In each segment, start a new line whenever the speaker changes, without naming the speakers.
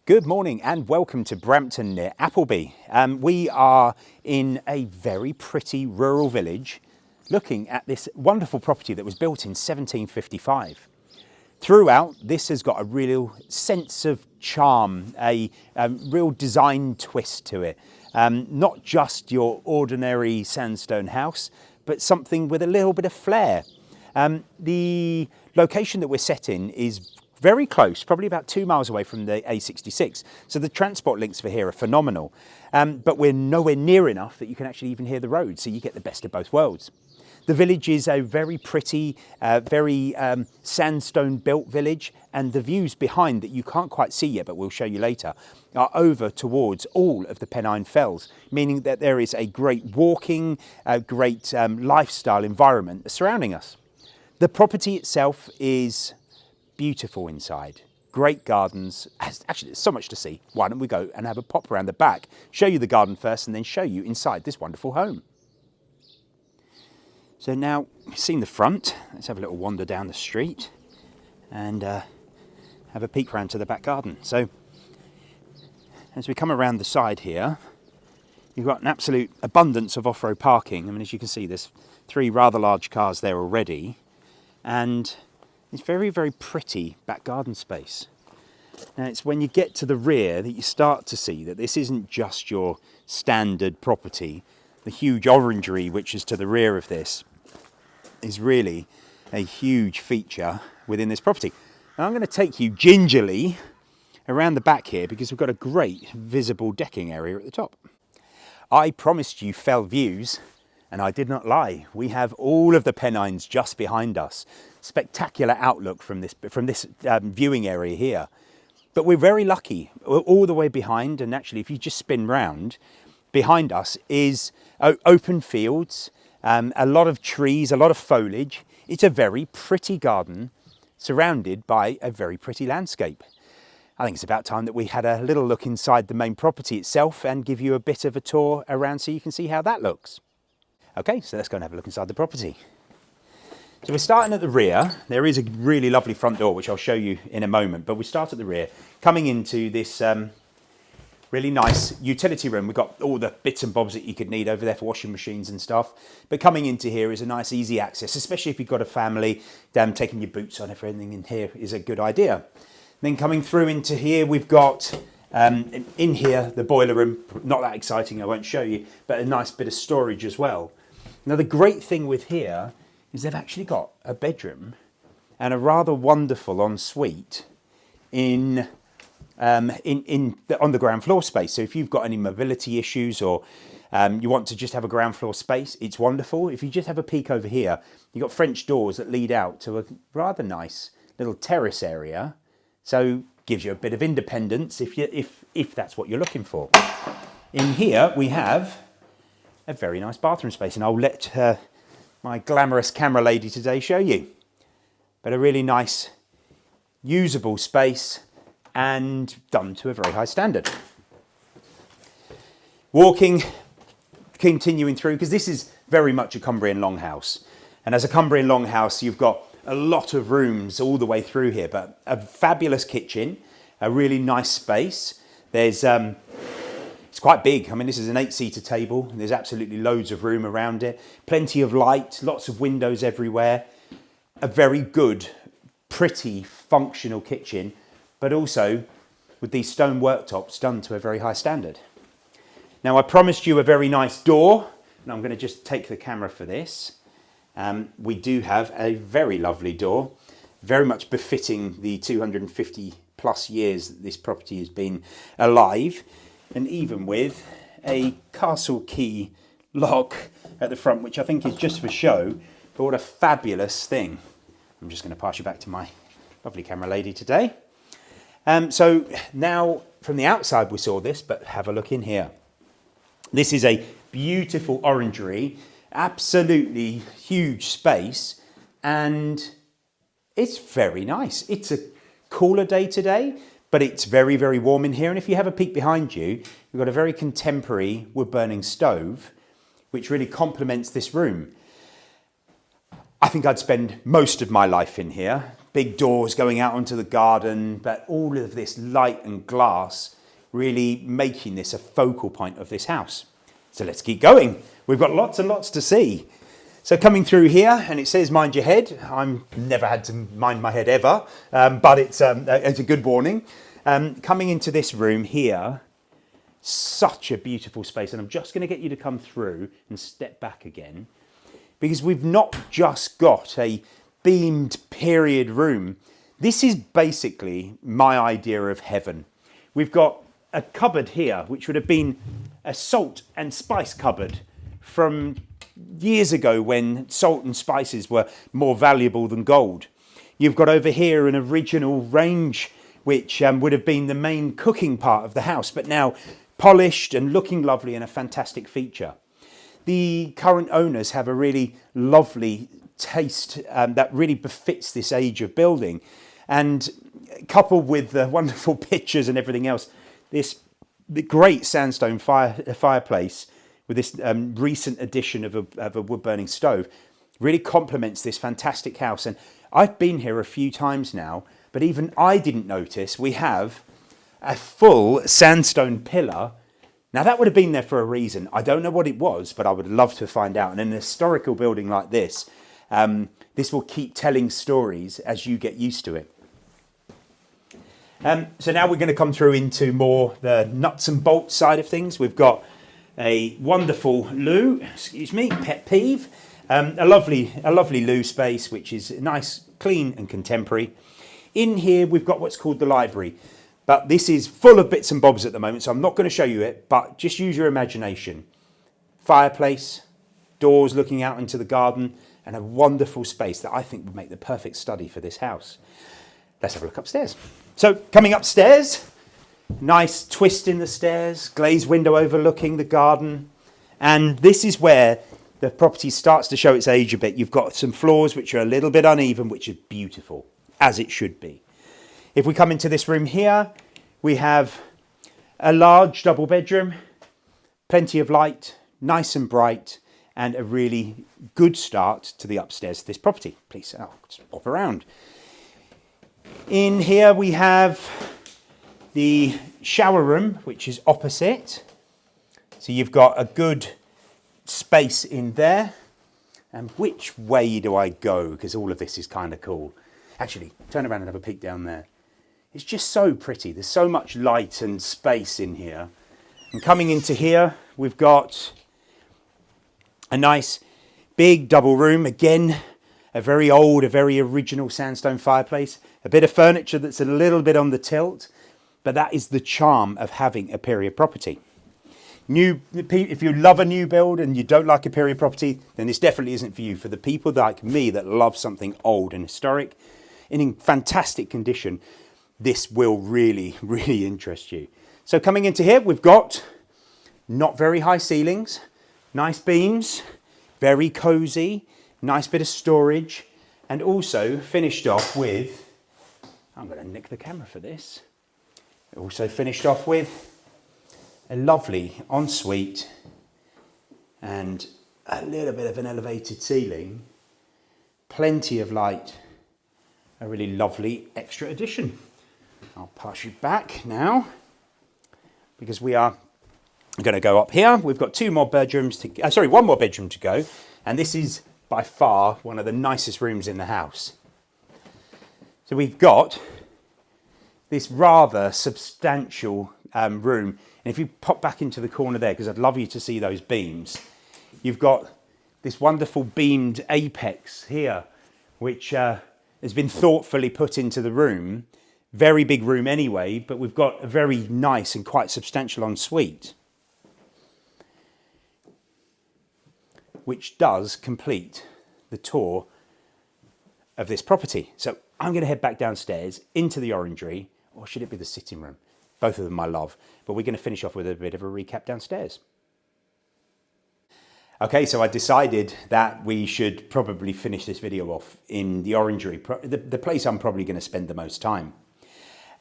Good morning and welcome to Brampton near Appleby. We are in a very pretty rural village looking at this wonderful property that was built in 1755. Throughout, this has got a real sense of charm, a real design twist to it. Not just your ordinary sandstone house, but something with a little bit of flair. The location that we're set in is very close, probably about 2 miles away from the A66. So the transport links for here are phenomenal. But we're nowhere near enough that you can actually even hear the road, so you get the best of both worlds. The village is a very pretty, very sandstone built village, and the views behind that you can't quite see yet, but we'll show you later, are over towards all of the Pennine Fells, meaning that there is a great walking, great lifestyle environment surrounding us. The property itself is beautiful inside, great gardens. Actually, there's so much to see. Why don't we go and have a pop around the back, show you the garden first, and then show you inside this wonderful home. So now you've seen the front, let's have a little wander down the street and have a peek round to the back garden. So as we come around the side here, you've got an absolute abundance of off-road parking. I mean, as you can see, there's 3 rather large cars there already, and it's very, very pretty back garden space. Now it's when you get to the rear that you start to see that this isn't just your standard property. The huge orangery which is to the rear of this is really a huge feature within this property. Now I'm going to take you gingerly around the back here because we've got a great visible decking area at the top. I promised you fell views, and I did not lie. We have all of the Pennines just behind us. Spectacular outlook from this viewing area here. But we're very lucky. We're all the way behind, and actually if you just spin round, behind us is open fields, a lot of trees, a lot of foliage. It's a very pretty garden surrounded by a very pretty landscape. I think it's about time that we had a little look inside the main property itself and give you a bit of a tour around so you can see how that looks. Okay, so let's go and have a look inside the property. So we're starting at the rear. There is a really lovely front door, which I'll show you in a moment, but we start at the rear, coming into this really nice utility room. We've got all the bits and bobs that you could need over there for washing machines and stuff, but coming into here is a nice easy access, especially if you've got a family. Taking your boots on, everything in here is a good idea. Then coming through into here, we've got in here the boiler room. Not that exciting, I won't show you, but a nice bit of storage as well. Now the great thing with here is they've actually got a bedroom and a rather wonderful ensuite on the ground floor space. So if you've got any mobility issues or you want to just have a ground floor space, it's wonderful. If you just have a peek over here, you've got French doors that lead out to a rather nice little terrace area. So gives you a bit of independence if that's what you're looking for. In here we have a very nice bathroom space, and I'll let my glamorous camera lady today show you. But a really nice, usable space and done to a very high standard. Walking, continuing through, because this is very much a Cumbrian longhouse. And as a Cumbrian longhouse, you've got a lot of rooms all the way through here, but a fabulous kitchen, a really nice space. There's it's quite big. I mean, this is an 8-seater table. There's absolutely loads of room around it. Plenty of light, lots of windows everywhere. A very good, pretty, functional kitchen, but also with these stone worktops done to a very high standard. Now, I promised you a very nice door, and I'm going to just take the camera for this. We do have a very lovely door, very much befitting the 250 plus years that this property has been alive. And even with a castle key lock at the front, which I think is just for show, but what a fabulous thing. I'm just going to pass you back to my lovely camera lady today. So now from the outside we saw this, but have a look in here. This is a beautiful orangery, absolutely huge space, and it's very nice. It's a cooler day today, but it's very, very warm in here. And if you have a peek behind you, you've got a very contemporary wood-burning stove, which really complements this room. I think I'd spend most of my life in here. big doors going out onto the garden, but all of this light and glass really making this a focal point of this house. So let's keep going. We've got lots and lots to see. So coming through here, and it says mind your head. I'm never had to mind my head ever, but it's a good warning. Coming into this room here, such a beautiful space, and I'm just going to get you to come through and step back again, because we've not just got a beamed period room. This is basically my idea of heaven. We've got a cupboard here, which would have been a salt and spice cupboard from years ago when salt and spices were more valuable than gold. You've got over here an original range, which would have been the main cooking part of the house, but now polished and looking lovely and a fantastic feature. The current owners have a really lovely taste that really befits this age of building, and coupled with the wonderful pictures and everything else, the great sandstone fireplace with this recent addition of a wood-burning stove really complements this fantastic house. And I've been here a few times now, but even I didn't notice we have a full sandstone pillar. Now, that would have been there for a reason. I don't know what it was, but I would love to find out. And in an historical building like this, this will keep telling stories as you get used to it. So now we're going to come through into more the nuts and bolts side of things. We've got a wonderful loo, pet peeve, a lovely loo space, which is nice, clean and contemporary. In here, we've got what's called the library, but this is full of bits and bobs at the moment, so I'm not going to show you it, but just use your imagination. Fireplace, doors looking out into the garden, and a wonderful space that I think would make the perfect study for this house. Let's have a look upstairs. So coming upstairs, nice twist in the stairs, glazed window overlooking the garden. And this is where the property starts to show its age a bit. You've got some floors which are a little bit uneven, which is beautiful, as it should be. If we come into this room here, we have a large double bedroom, plenty of light, nice and bright, and a really good start to the upstairs of this property. Please, just pop around. In here we have the shower room, which is opposite. So you've got a good space in there. And which way do I go? Because all of this is kind of cool. Actually, turn around and have a peek down there. It's just so pretty. There's so much light and space in here. And coming into here, we've got a nice big double room. Again, a very old, a very original sandstone fireplace. A bit of furniture that's a little bit on the tilt, but that is the charm of having a period property. If you love a new build and you don't like a period property, then this definitely isn't for you. For the people like me that love something old and historic, and in fantastic condition, this will really, really interest you. So coming into here, we've got not very high ceilings, nice beams, very cozy, nice bit of storage, and also finished off with, I'm going to nick the camera for this, also finished off with a lovely ensuite and a little bit of an elevated ceiling, plenty of light, a really lovely extra addition. I'll pass you back now because we are going to go up here. We've got one more bedroom to go, and this is by far one of the nicest rooms in the house. So we've got this rather substantial room. And if you pop back into the corner there, because I'd love you to see those beams, you've got this wonderful beamed apex here, which has been thoughtfully put into the room. Very big room anyway, but we've got a very nice and quite substantial ensuite, which does complete the tour of this property. So I'm going to head back downstairs into the orangery, or should it be the sitting room? Both of them I love, but we're going to finish off with a bit of a recap downstairs. Okay, so I decided that we should probably finish this video off in the orangery, the place I'm probably going to spend the most time.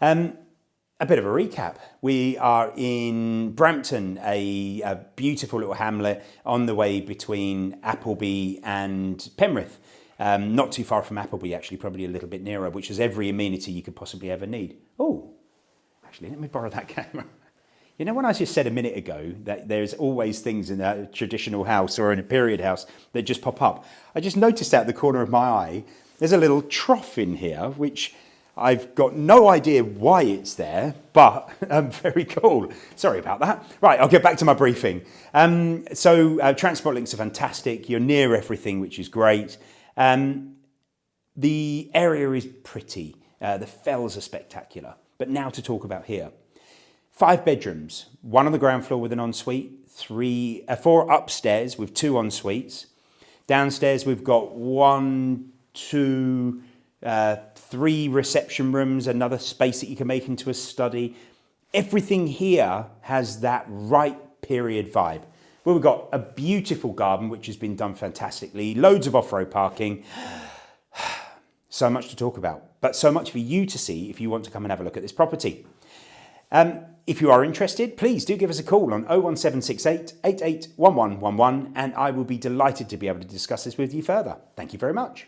A bit of a recap. We are in Brampton, a beautiful little hamlet on the way between Appleby and Penrith. Not too far from Appleby, actually, probably a little bit nearer, which has every amenity you could possibly ever need. Oh, actually, let me borrow that camera. You know, when I just said a minute ago that there's always things in a traditional house or in a period house that just pop up, I just noticed out the corner of my eye, there's a little trough in here, which I've got no idea why it's there, but very cool. Sorry about that. Right, I'll get back to my briefing. Transport links are fantastic. You're near everything, which is great. The area is pretty. The fells are spectacular. But now to talk about here. 5 bedrooms, 1 on the ground floor with an ensuite, 4 upstairs with 2 en-suites. Downstairs we've got 1, 2, 3 reception rooms, another space that you can make into a study. Everything here has that right period vibe. Well, we've got a beautiful garden, which has been done fantastically, loads of off-road parking, so much to talk about, but so much for you to see if you want to come and have a look at this property. If you are interested, please do give us a call on 01768 881111 and I will be delighted to be able to discuss this with you further. Thank you very much.